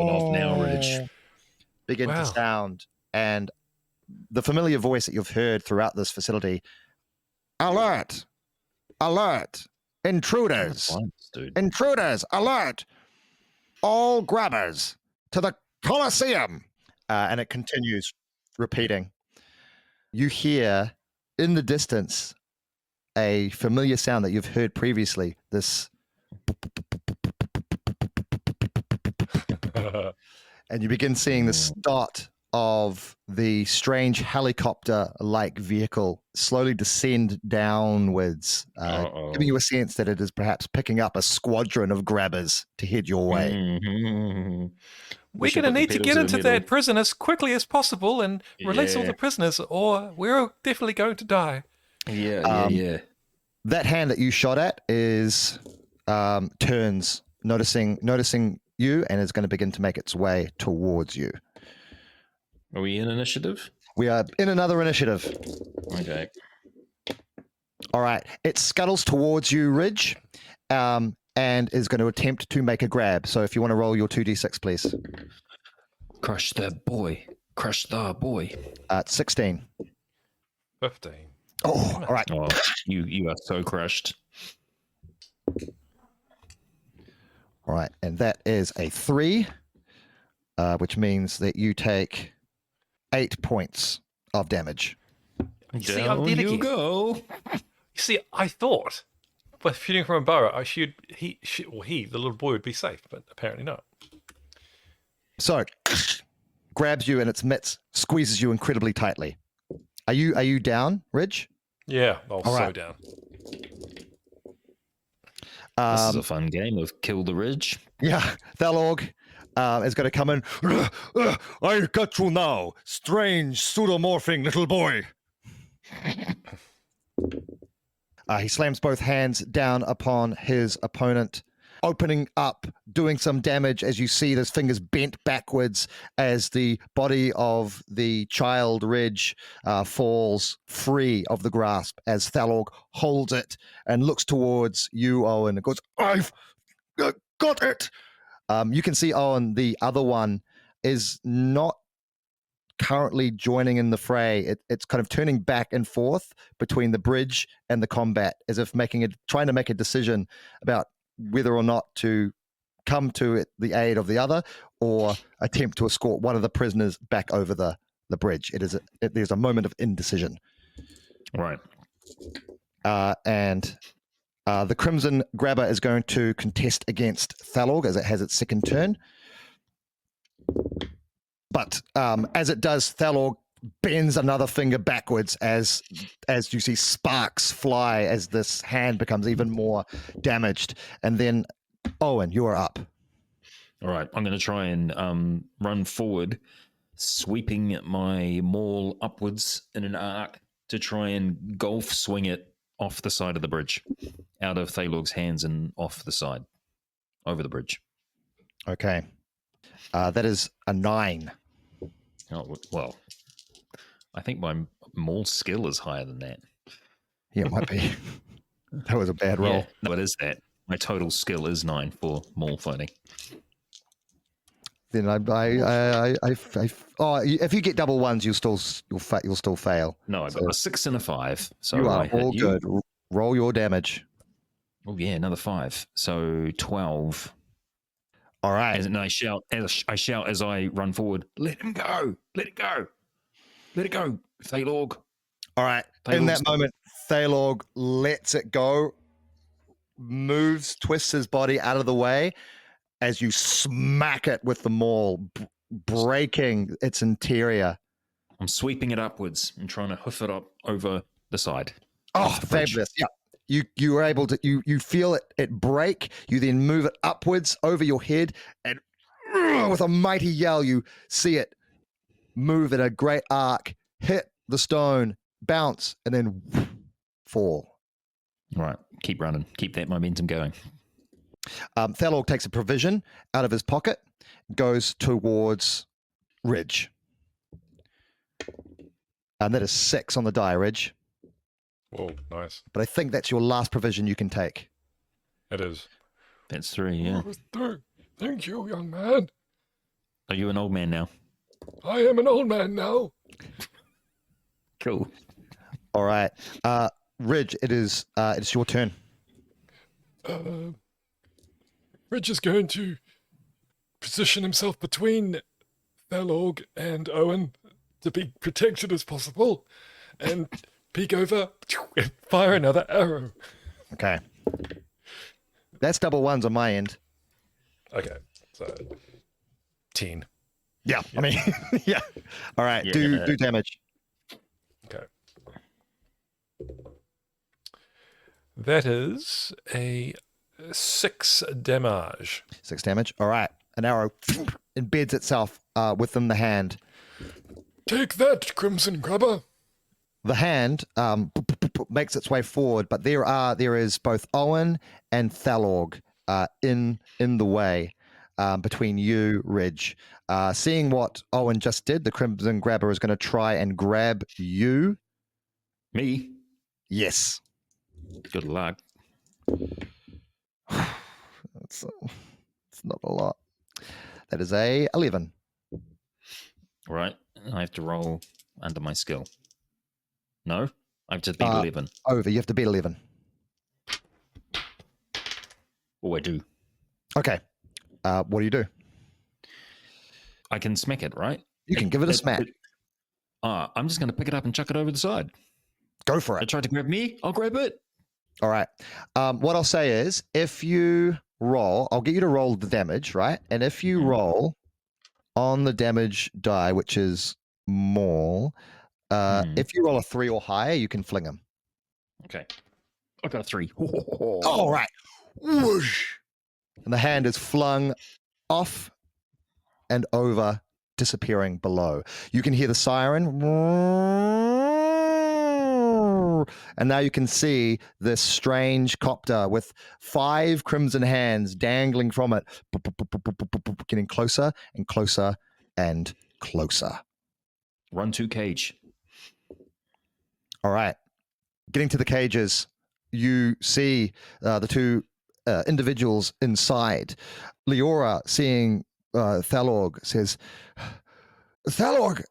[SPEAKER 3] off now, Ridge.
[SPEAKER 4] Begin to
[SPEAKER 1] Wow.
[SPEAKER 4] sound, and the familiar voice that you've heard throughout this facility. Alert! Alert! Intruders!
[SPEAKER 3] Violence, dude.
[SPEAKER 4] Intruders! Alert! All grabbers to the Colosseum! And it continues repeating. You hear in the distance a familiar sound that you've heard previously. This, and you begin seeing this dot of the strange helicopter-like vehicle slowly descend downwards, giving you a sense that it is perhaps picking up a squadron of grabbers to head your way.
[SPEAKER 3] Mhm.
[SPEAKER 1] We're
[SPEAKER 3] should
[SPEAKER 1] going to
[SPEAKER 3] put the
[SPEAKER 1] need to
[SPEAKER 3] pedals
[SPEAKER 1] get
[SPEAKER 3] in
[SPEAKER 1] into
[SPEAKER 3] the
[SPEAKER 1] that
[SPEAKER 3] middle.
[SPEAKER 1] prison as quickly as possible and release all
[SPEAKER 3] Yeah.
[SPEAKER 1] the prisoners, or we're definitely going to die.
[SPEAKER 3] Yeah.
[SPEAKER 4] That hand that you shot at is turns, noticing you, and is going to begin to make its way towards you.
[SPEAKER 3] Are we in initiative?
[SPEAKER 4] We are in another initiative.
[SPEAKER 3] Okay.
[SPEAKER 4] All right. It scuttles towards you, Ridge, and is going to attempt to make a grab. So if you want to roll your 2d6, please.
[SPEAKER 3] Crush the boy. Crush the boy.
[SPEAKER 4] 16.
[SPEAKER 1] 15.
[SPEAKER 4] Oh, all right.
[SPEAKER 3] Oh, you are so crushed.
[SPEAKER 4] All right. And that is a 3, which means that you take 8 points of damage.
[SPEAKER 1] You see, I'm
[SPEAKER 3] Down
[SPEAKER 1] delicate.
[SPEAKER 3] you go.
[SPEAKER 1] You see, I thought with shooting from a bow, the little boy would be safe, but apparently not.
[SPEAKER 4] So grabs you in its mitts, squeezes you incredibly tightly. Are you down, Ridge?
[SPEAKER 1] Yeah, I'll
[SPEAKER 4] All
[SPEAKER 1] slow
[SPEAKER 4] right.
[SPEAKER 1] down.
[SPEAKER 3] This is a fun game of Kill the Ridge.
[SPEAKER 4] Yeah, Thalorg is going to come in.
[SPEAKER 6] I got you now, strange pseudomorphing little boy.
[SPEAKER 4] He slams both hands down upon his opponent. opening up, doing some damage as you see his fingers bent backwards as the body of the child Ridge falls free of the grasp as Thalorg holds it and looks towards you, Owen, and goes, "I've got it." You can see, Owen, the other one is not currently joining in the fray. It's kind of turning back and forth between the bridge and the combat, as if trying to make a decision about whether or not to come to the aid of the other or attempt to escort one of the prisoners back over the bridge. There's a moment of indecision.
[SPEAKER 3] Right.
[SPEAKER 4] And the Crimson Grabber is going to contest against Thalorg as it has its second turn. But as it does, Thalorg bends another finger backwards as you see sparks fly as this hand becomes even more damaged. And then, Owen, you are up.
[SPEAKER 3] All right. I'm going to try and run forward, sweeping my maul upwards in an arc to try and golf swing it off the side of the bridge, out of Thalorg's hands and off the side, over the bridge.
[SPEAKER 4] Okay. That is a 9.
[SPEAKER 3] Oh, well, I think my maul skill is higher than that.
[SPEAKER 4] Yeah, it might be. That was a bad roll.
[SPEAKER 3] Yeah, no, it is that. My total skill is 9 for maul fighting.
[SPEAKER 4] Then if you get double ones, you'll still fail.
[SPEAKER 3] No, I got a 6 and a 5. So
[SPEAKER 4] you
[SPEAKER 3] I
[SPEAKER 4] are all good. Roll your damage.
[SPEAKER 3] Oh yeah, another 5. So 12.
[SPEAKER 4] All right.
[SPEAKER 3] And I shout as I run forward. Let him go! Let it go! Let it go, Thalorg!
[SPEAKER 4] All right. In that moment, Thalorg lets it go, twists his body out of the way as you smack it with the maul, breaking its interior.
[SPEAKER 3] I'm sweeping it upwards and trying to hoof it up over the side.
[SPEAKER 4] Oh, fabulous! Yeah, you are able to you feel it break. You then move it upwards over your head, and with a mighty yell, you see it move in a great arc, hit the stone, bounce, and then fall.
[SPEAKER 3] All right, keep running, keep that momentum going.
[SPEAKER 4] Thalorg takes a provision out of his pocket, goes towards Ridge. And that is 6 on the die, Ridge.
[SPEAKER 1] Oh, nice.
[SPEAKER 4] But I think that's your last provision you can take.
[SPEAKER 1] It is.
[SPEAKER 3] That's 3, yeah.
[SPEAKER 1] Thank you, young man.
[SPEAKER 3] Are you an old man now?
[SPEAKER 1] I am an old man now.
[SPEAKER 3] Cool.
[SPEAKER 4] All right. Ridge, it's your turn.
[SPEAKER 1] Ridge is going to position himself between Thalorg and Owen to be protected as possible and peek over and fire another arrow.
[SPEAKER 4] Okay. That's double ones on my end.
[SPEAKER 1] Okay, so 10.
[SPEAKER 4] Yeah. I mean, yeah. All right.
[SPEAKER 3] Yeah.
[SPEAKER 4] Do damage.
[SPEAKER 1] Okay. That is a 6 damage.
[SPEAKER 4] 6 damage. All right. An arrow embeds itself within the hand.
[SPEAKER 1] Take that, Crimson Grabber.
[SPEAKER 4] The hand makes its way forward, but there is both Owen and Thalorg in the way between you, Ridge. Seeing what Owen just did, the Crimson Grabber is going to try and grab you.
[SPEAKER 3] Me?
[SPEAKER 4] Yes.
[SPEAKER 3] Good luck.
[SPEAKER 4] It's not a lot. That is a 11.
[SPEAKER 3] Right. I have to roll under my skill. No? I have to beat 11.
[SPEAKER 4] Over. You have to beat 11.
[SPEAKER 3] Oh, I do.
[SPEAKER 4] Okay. What do you do?
[SPEAKER 3] I can smack it, right?
[SPEAKER 4] You can give it a smack.
[SPEAKER 3] I'm just going to pick it up and chuck it over the side.
[SPEAKER 4] Go for
[SPEAKER 3] It
[SPEAKER 4] it.
[SPEAKER 3] tried to grab me. I'll grab it.
[SPEAKER 4] All right. What I'll say is, if you roll, I'll get you to roll the damage, right? And if you roll on the damage die, which is maul, if you roll a 3 or higher, you can fling him.
[SPEAKER 3] Okay. I got a 3.
[SPEAKER 4] All right. Whoosh. And the hand is flung off and over, disappearing below. You can hear the siren and now you can see this strange copter with 5 crimson hands dangling from it, getting closer and closer and closer.
[SPEAKER 3] Run to cage.
[SPEAKER 4] All right. Getting to the cages, you see the 2 individuals inside. Leora, seeing Thalorg, says, Thalorg,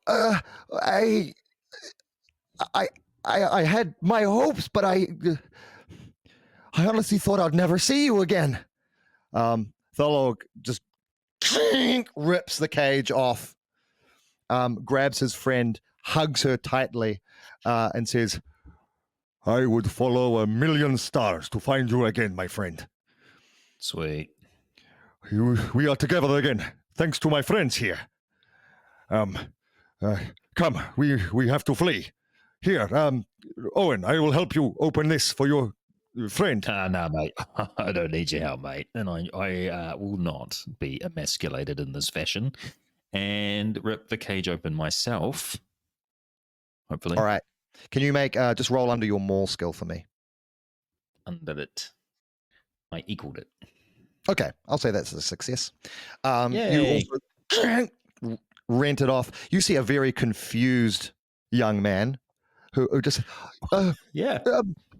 [SPEAKER 4] I had my hopes, but I honestly thought I'd never see you again. Thalorg just rips the cage off, grabs his friend, hugs her tightly, and says,
[SPEAKER 6] I would follow 1,000,000 stars to find you again, my friend.
[SPEAKER 3] Sweet.
[SPEAKER 6] We are together again, thanks to my friends here. Come, we have to flee. Here, Owen, I will help you open this for your friend.
[SPEAKER 3] No, mate. I don't need your help, mate. And I will not be emasculated in this fashion and rip the cage open myself. Hopefully.
[SPEAKER 4] all right. Can you make, just roll under your maul skill for me?
[SPEAKER 3] Under it. I equaled it.
[SPEAKER 4] Okay, I'll say that's a success.
[SPEAKER 3] Yay.
[SPEAKER 4] You also rent it off. You see a very confused young man who just,
[SPEAKER 3] Yeah.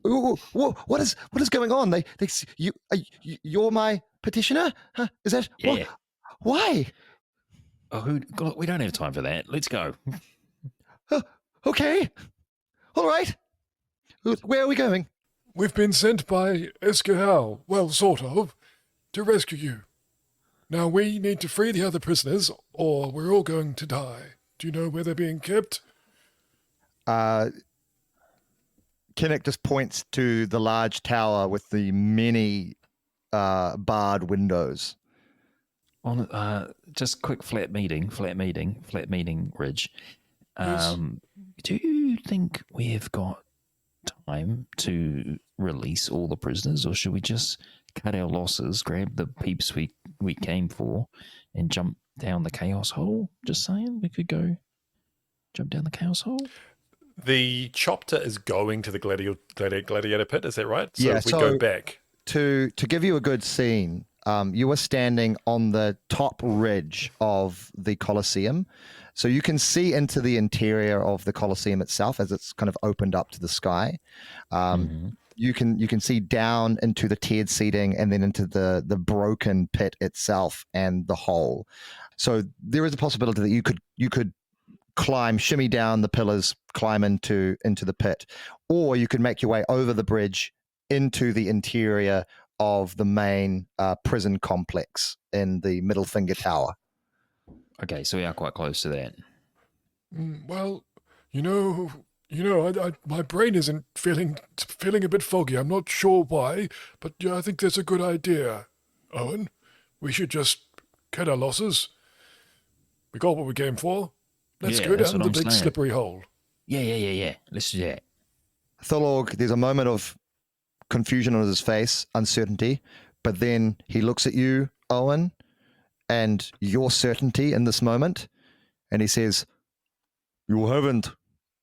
[SPEAKER 4] what is going on? You're my petitioner? Huh? Is that
[SPEAKER 3] Yeah.
[SPEAKER 4] why?
[SPEAKER 3] Oh, God, we don't have time for that. Let's go.
[SPEAKER 4] Okay, all right. Where are we going?
[SPEAKER 7] We've been sent by Escahal, well, sort of, to rescue you. Now we need to free the other prisoners, or we're all going to die. Do you know where they're being kept?
[SPEAKER 4] Kinnick just points to the large tower with the many barred windows.
[SPEAKER 3] On just quick flat meeting, Ridge.
[SPEAKER 7] Yes.
[SPEAKER 3] Do you think we have got time to release all the prisoners, or should we just cut our losses, grab the peeps we came for, and jump down the chaos hole? Just saying, we could go jump down the chaos hole.
[SPEAKER 1] The chopper is going to the gladiator pit, is that right? So
[SPEAKER 4] Yeah,
[SPEAKER 1] if we
[SPEAKER 4] so-
[SPEAKER 1] go back.
[SPEAKER 4] To give you a good scene, you are standing on the top ridge of the Colosseum. So you can see into the interior of the Colosseum itself as it's kind of opened up to the sky. You can see down into the tiered seating and then into the broken pit itself and the hole. So there is a possibility that you could climb, shimmy down the pillars, climb into the pit, or you could make your way over the bridge into the interior of the main prison complex in the Middle Finger Tower.
[SPEAKER 3] Okay, so we are quite close to that.
[SPEAKER 7] Well, my brain isn't feeling a bit foggy. I'm not sure why, but yeah, I think that's a good idea. Owen, we should just cut our losses. We got what we came for. Let's
[SPEAKER 3] Yeah,
[SPEAKER 7] go
[SPEAKER 3] that's
[SPEAKER 7] down
[SPEAKER 3] what
[SPEAKER 7] the
[SPEAKER 3] I'm
[SPEAKER 7] big
[SPEAKER 3] saying.
[SPEAKER 7] slippery hole.
[SPEAKER 3] Yeah. Let's do that.
[SPEAKER 4] Thalorg, there's a moment of confusion on his face, uncertainty, but then he looks at you, Owen, and your certainty in this moment, and he says,
[SPEAKER 6] You haven't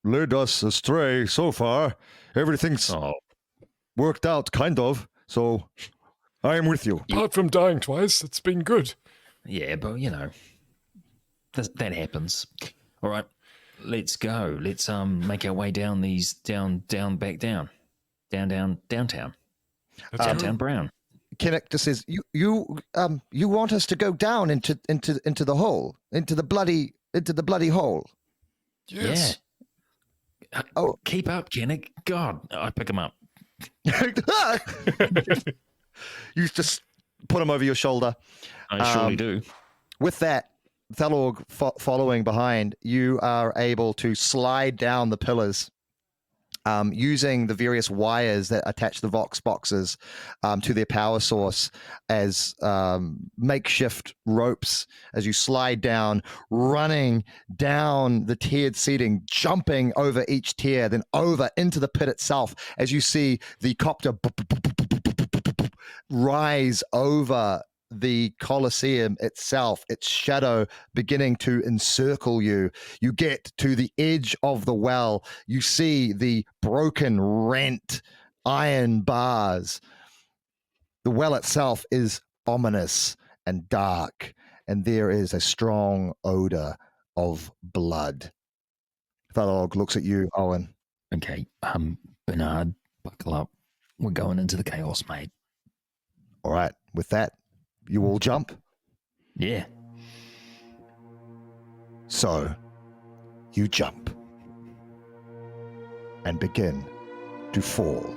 [SPEAKER 6] led us astray so far. Everything's
[SPEAKER 3] Oh,
[SPEAKER 6] worked out, kind of. So I am with you.
[SPEAKER 7] Apart from dying twice, it's been good.
[SPEAKER 3] yeah, but that happens. All right, let's go. Let's make our way down these downtown. Downtown Brown.
[SPEAKER 4] Kinnick just says, you want us to go down into the hole, into the bloody hole.
[SPEAKER 7] Yes.
[SPEAKER 3] Yeah.
[SPEAKER 4] Oh.
[SPEAKER 3] Keep up, Kennick. God, I pick him up.
[SPEAKER 4] You just put him over your shoulder.
[SPEAKER 3] I surely do.
[SPEAKER 4] With that, Thalorg following behind, you are able to slide down the pillars using the various wires that attach the Vox boxes to their power source as makeshift ropes as you slide down, running down the tiered seating, jumping over each tier, then over into the pit itself as you see the copter rise over the Colosseum itself, its shadow beginning to encircle you. You get to the edge of the well. You see the broken, rent iron bars. The well itself is ominous and dark, and there is a strong odor of blood. Thalog looks at you, Owen.
[SPEAKER 3] Okay, Bernard, buckle up. We're going into the chaos, mate.
[SPEAKER 4] All right, with that, you all jump.
[SPEAKER 3] Yeah.
[SPEAKER 4] So, you jump and begin to fall